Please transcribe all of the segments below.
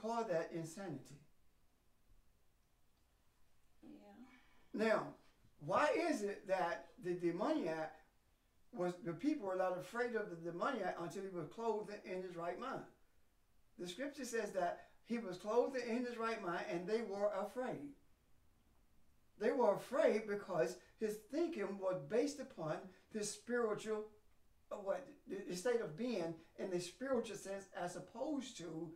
call that insanity. Yeah. Now, why is it that the demoniac the people were not afraid of the demoniac until he was clothed in his right mind? The scripture says that he was clothed in his right mind and they were afraid. They were afraid because his thinking was based upon his spiritual, the state of being in the spiritual sense, as opposed to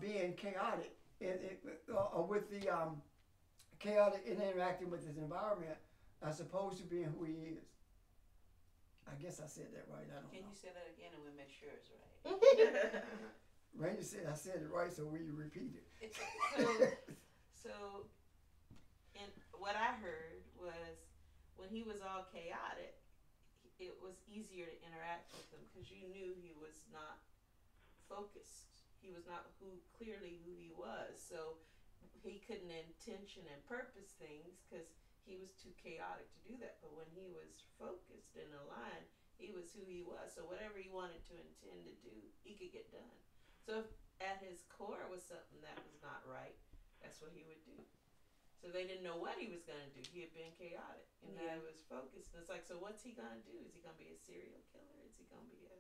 being chaotic with the chaotic in interacting with his environment, as opposed to being who he is. I guess I said that right. I don't know. Can you say that again and we'll make sure it's right? Randy said I said it right, so will you repeat it? So, and what I heard was when he was all chaotic, it was easier to interact with him because you knew he was not focused. He was not clearly who he was. So he couldn't intention and purpose things because he was too chaotic to do that. But when he was focused and aligned, he was who he was. So whatever he wanted to intend to do, he could get done. So if at his core was something that was not right, that's what he would do. So they didn't know what he was going to do. He had been chaotic. And now he was focused. And it's like, so what's he going to do? Is he going to be a serial killer? Is he going to be a...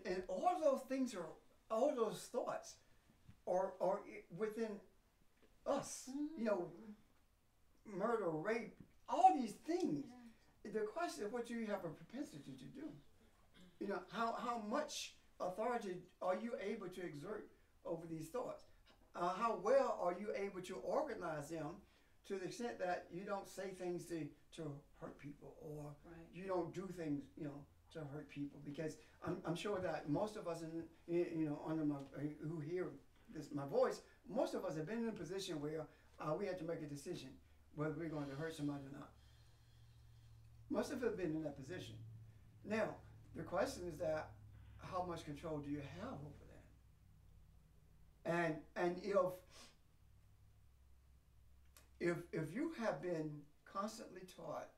And all those things are, all those thoughts are within us. Mm-hmm. You know, murder, rape, all these things. Yeah. The question is, what do you have a propensity to do? You know, how much authority are you able to exert over these thoughts? How well are you able to organize them to the extent that you don't say things to hurt people, or you don't do things, you know, to hurt people? Because I'm sure that most of us, under who hear my voice, most of us have been in a position where we had to make a decision whether we're going to hurt somebody or not. Most of us have been in that position. Now, the question is that how much control do you have over that? And if you have been constantly taught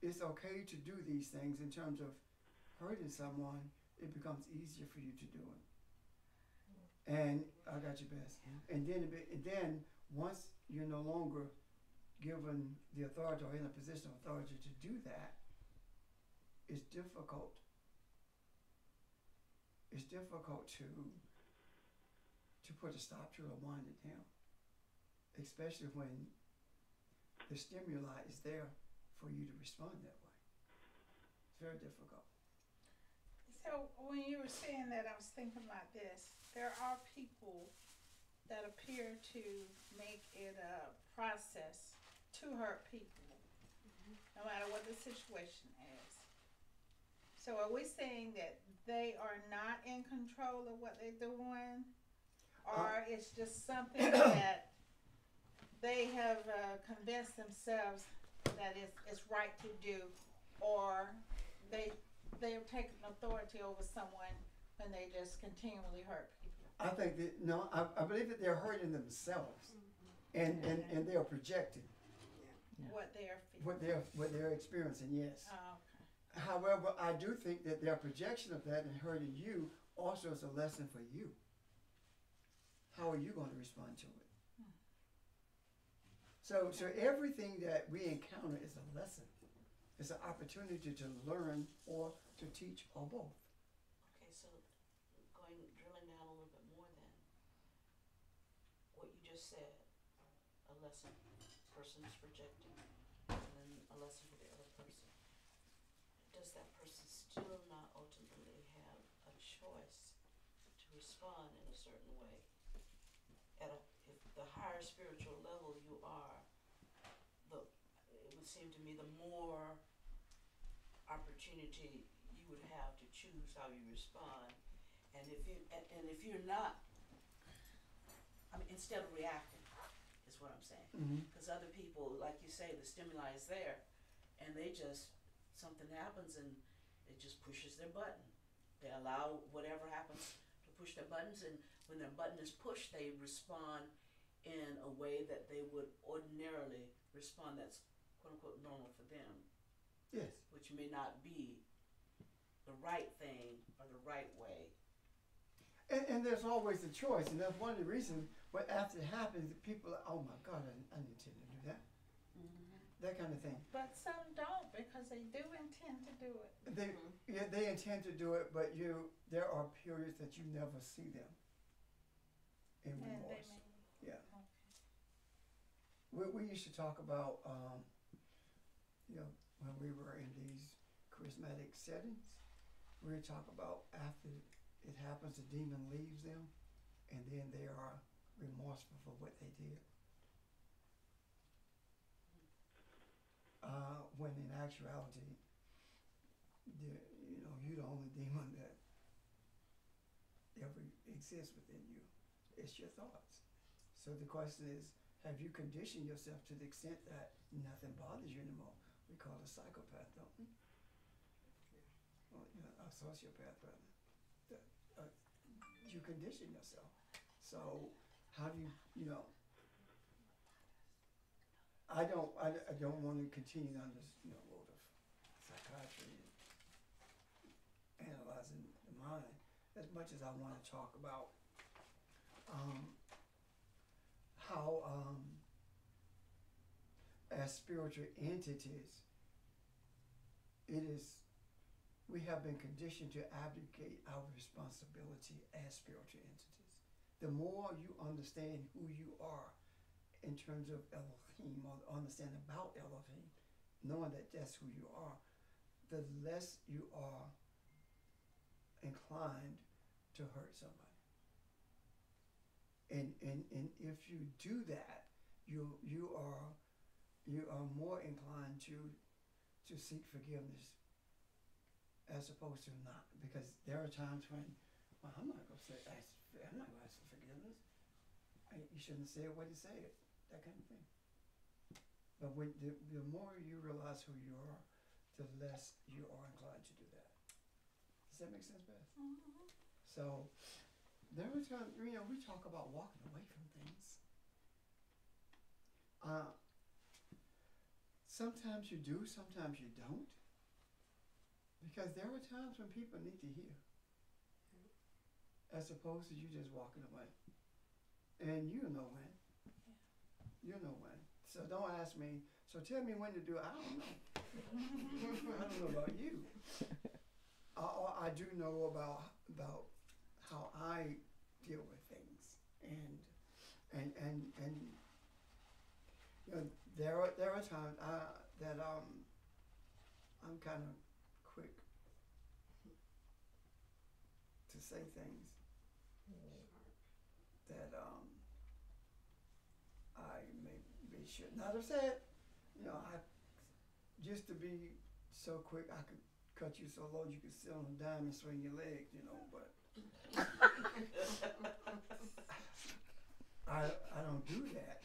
it's okay to do these things in terms of hurting someone, it becomes easier for you to do it. And I got your best. And then once you're no longer given the authority or in a position of authority to do that, it's difficult. It's difficult to put a stop to it or wind it down, especially when the stimuli is there for you to respond that way. It's very difficult. So when you were saying that, I was thinking about this. There are people that appear to make it a process to hurt people, no matter what the situation is. So are we saying that they are not in control of what they're doing? Or it's just something that they have convinced themselves that it's right to do, or they have taken authority over someone when they just continually hurt people? I think that, no, I believe that they're hurting themselves, and they are projecting what they are feeling. What they're experiencing, yes. Oh, okay. However, I do think that their projection of that and hurting you also is a lesson for you. How are you going to respond to it? So everything that we encounter is a lesson. It's an opportunity to learn or to teach or both. Okay, so drilling down a little bit more then. What you just said, a lesson, person is projecting, and then a lesson for the other person. Does that person still not ultimately have a choice to respond in a certain way? If the higher spiritual level you are, it would seem to me the more opportunity you would have to choose how you respond. And if you're not, I mean, instead of reacting, is what I'm saying. Because other people, like you say, the stimuli is there, and something happens and it just pushes their button. They allow whatever happens to push their buttons, and when their button is pushed, they respond in a way that they would ordinarily respond that's quote-unquote normal for them. Yes. Which may not be the right thing or the right way. And there's always a choice, and that's one of the reasons. But after it happens, people are, oh my God, I didn't intend to do that. That kind of thing. But some don't because they do intend to do it. They intend to do it, but there are periods that you never see them in And they remorse. may. Yeah. Okay. We used to talk about, when we were in these charismatic settings, we would talk about after it happens, the demon leaves them, and then they are remorseful for what they did. When in actuality, you're the only demon that ever exists within you. It's your thoughts. So the question is, have you conditioned yourself to the extent that nothing bothers you anymore? We call it a psychopath, don't we? Well, a sociopath, rather. You condition yourself. So how do I don't want to continue on this, road of psychiatry and analyzing the mind as much as I want to talk about how as spiritual entities, we have been conditioned to abdicate our responsibility as spiritual entities. The more you understand who you are in terms of Elohim, or understand about Elohim, knowing that that's who you are, the less you are inclined to hurt somebody. And if you do that, you are more inclined to seek forgiveness as opposed to not, because there are times when, well, I'm not going to ask for forgiveness. You shouldn't say it what you say it, that kind of thing. But when the more you realize who you are, the less you are inclined to do that. Does that make sense, Beth? Mm-hmm. So there are times, we talk about walking away from things. Sometimes you do, sometimes you don't. Because there are times when people need to hear, as opposed to you just walking away. And you know when. You know when. So don't ask me, so tell me when to do it. I don't know. I don't know about you. I do know about how I deal with things. And there are times that I'm kind of quick to say things that I maybe should not have said. I just to be so quick, I could cut you so low you could sit on a dime and swing your legs, but I don't do that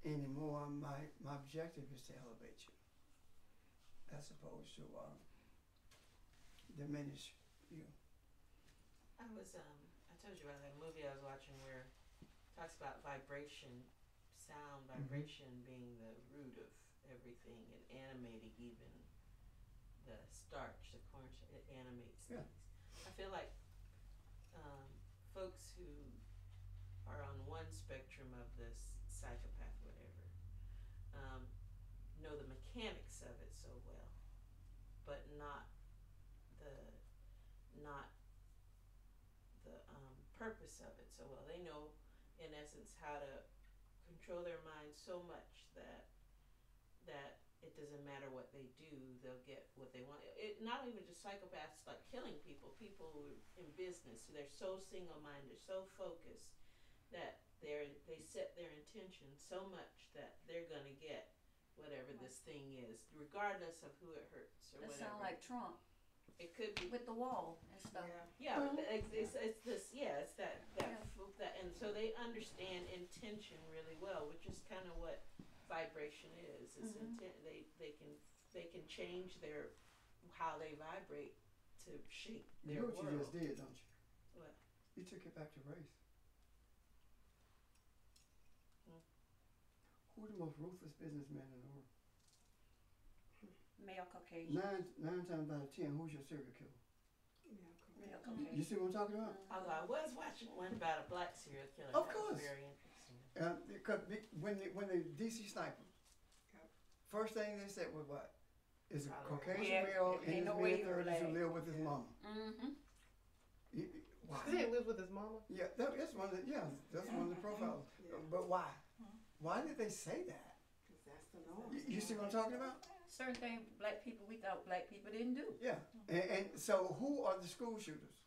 anymore. My objective is to elevate you as opposed to diminish you. I told you about that movie I was watching where it talks about vibration, sound vibration being the root of everything, and animating even the starch, the corn, it animates things. I feel like folks who are on one spectrum of this psychopath, whatever, know the mechanics of it so well, but not the purpose of it so well. They know, in essence, how to control their mind so much that it doesn't matter what they do, they'll get what they want. It not even just psychopaths like killing people who are in business, they're so single-minded, so focused that they set their intention so much that they're gonna get whatever this thing is, regardless of who it hurts or That whatever. sound like Trump It could be with the wall and stuff. yeah, but it's this, it's that, and so they understand intention really well, which is kind of what vibration is. It's intent. They can change how they vibrate to shape You their know what world. you just did, don't you? What? You took it back to race. Who the most ruthless businessman in the world? Male Caucasian. Nine times out of 10, who's your serial killer? Yeah, Yeah, okay. You see what I'm talking about? Although I was watching one about a black serial killer. Of that course. was very interesting. When the DC sniper, first thing they said was what? Is a Caucasian Yeah, male in ain't his no way he mid-30s who black. live with his mama. Mm-hmm. Why? He didn't live with his mama. Yeah, that's one of the, that's one of the profiles. But why? Why did they say that? That's the norm. You see what I'm talking about? Certain things black people, we thought black people didn't do. Yeah. And so who are the school shooters?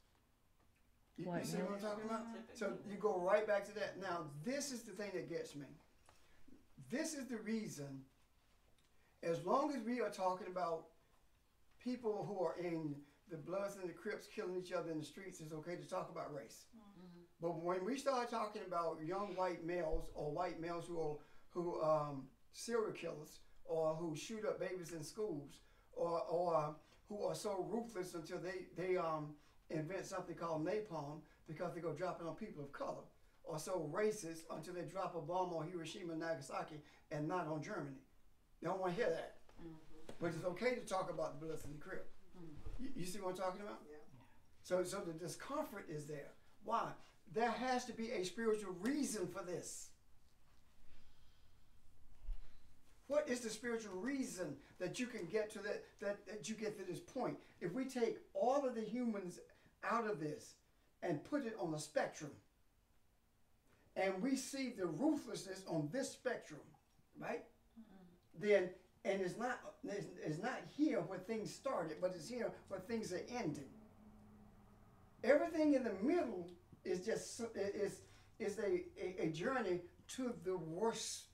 You White see what I'm talking about? So Typically. you go right back to that. Now, this is the thing that gets me. This is the reason, as long as we are talking about people who are in the Bloods and the Crips killing each other in the streets, it's okay to talk about race. But when we start talking about young white males or white males who serial killers or who shoot up babies in schools or who are so ruthless until they invent something called napalm because they go drop it on people of color, or so racist until they drop a bomb on Hiroshima and Nagasaki and not on Germany. They don't want to hear that. But it's okay to talk about the Bloods and the Crips. You see what I'm talking about? Yeah. So the discomfort is there. Why? There has to be a spiritual reason for this. What is the spiritual reason that you can get to that you get to this point? If we take all of the humans out of this and put it on a spectrum, and we see the ruthlessness on this spectrum, right? Then, and it's not here where things started, but it's here where things are ending. Everything in the middle is just is a journey to the worst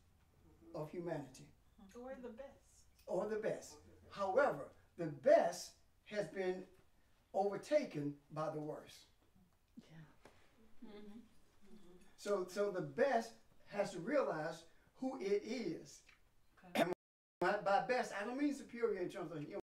of humanity. Or the best. Or the best. However, the best has been overtaken by the worst. So the best has to realize who it is. Okay. And by best, I don't mean superior in terms of human.